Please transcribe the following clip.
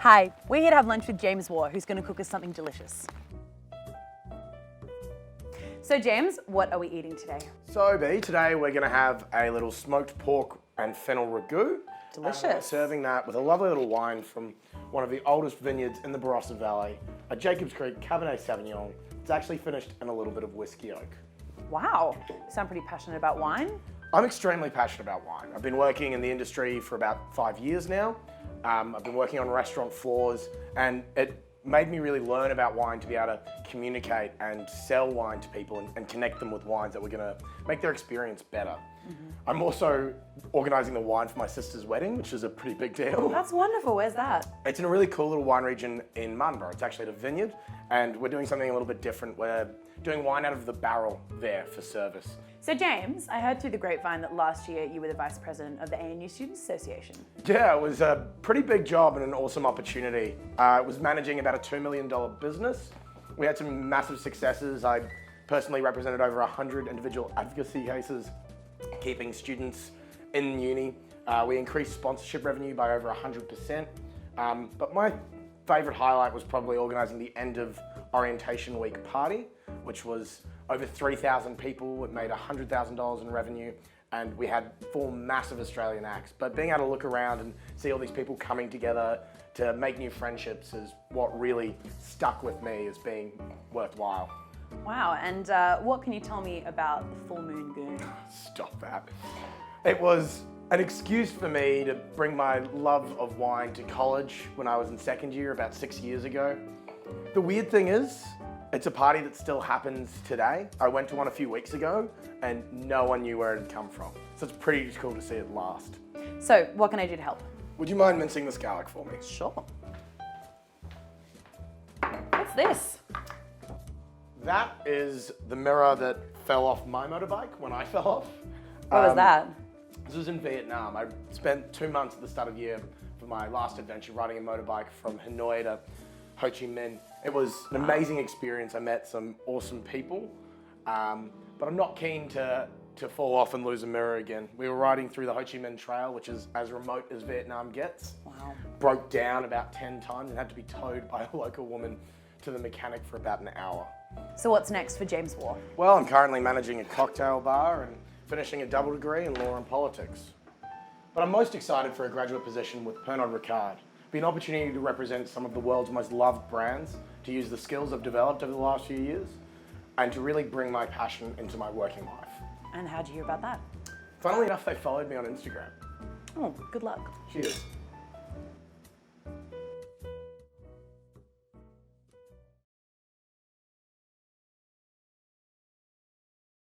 Hi, we're here to have lunch with James Waugh, who's going to cook us something delicious. So James, what are we eating today? So Bea, today we're going to have a little smoked pork and fennel ragout. Delicious. We're serving that with a lovely little wine from one of the oldest vineyards in the Barossa Valley, a Jacobs Creek Cabernet Sauvignon. It's actually finished in a little bit of whiskey oak. Wow, you sound pretty passionate about wine. I'm extremely passionate about wine. I've been working in the industry for about 5 years now. I've been working on restaurant floors, and it made me really learn about wine to be able to communicate and sell wine to people and connect them with wines that were going to make their experience better. I'm also organising the wine for my sister's wedding, which is a pretty big deal. That's wonderful. Where's that? It's in a really cool little wine region in Martinborough. It's actually at a vineyard, and we're doing something a little bit different. We're doing wine out of the barrel there for service. So James, I heard through the grapevine that last year you were the Vice President of the ANU Students Association. Yeah, it was a pretty big job and an awesome opportunity. It was managing about a $2 million business. We had some massive successes. I personally represented over 100 individual advocacy cases, keeping students in uni. We increased sponsorship revenue by over 100%. But my favorite highlight was probably organizing the end of orientation week party, which was over 3,000 people. It made $100,000 in revenue, and we had 4 massive Australian acts. But being able to look around and see all these people coming together to make new friendships is what really stuck with me as being worthwhile. Wow, and what can you tell me about the Full Moon Goon? Stop that. It was an excuse for me to bring my love of wine to college when I was in second year about 6 years ago. The weird thing is, it's a party that still happens today. I went to one a few weeks ago and no one knew where it had come from. So it's pretty cool to see it last. So, what can I do to help? Would you mind mincing this garlic for me? Sure. What's this? That is the mirror that fell off my motorbike when I fell off. What was that? This was in Vietnam. I spent 2 months at the start of the year for my last adventure riding a motorbike from Hanoi to Ho Chi Minh. It was an amazing experience. I met some awesome people, but I'm not keen to fall off and lose a mirror again. We were riding through the Ho Chi Minh Trail, which is as remote as Vietnam gets. Wow. Broke down about 10 times and had to be towed by a local woman to the mechanic for about an hour. So what's next for James Waugh? Well, I'm currently managing a cocktail bar and finishing a double degree in law and politics. But I'm most excited for a graduate position with Pernod Ricard. Be an opportunity to represent some of the world's most loved brands, to use the skills I've developed over the last few years, and to really bring my passion into my working life. And how'd you hear about that? Funnily enough, they followed me on Instagram. Oh, good luck. Cheers.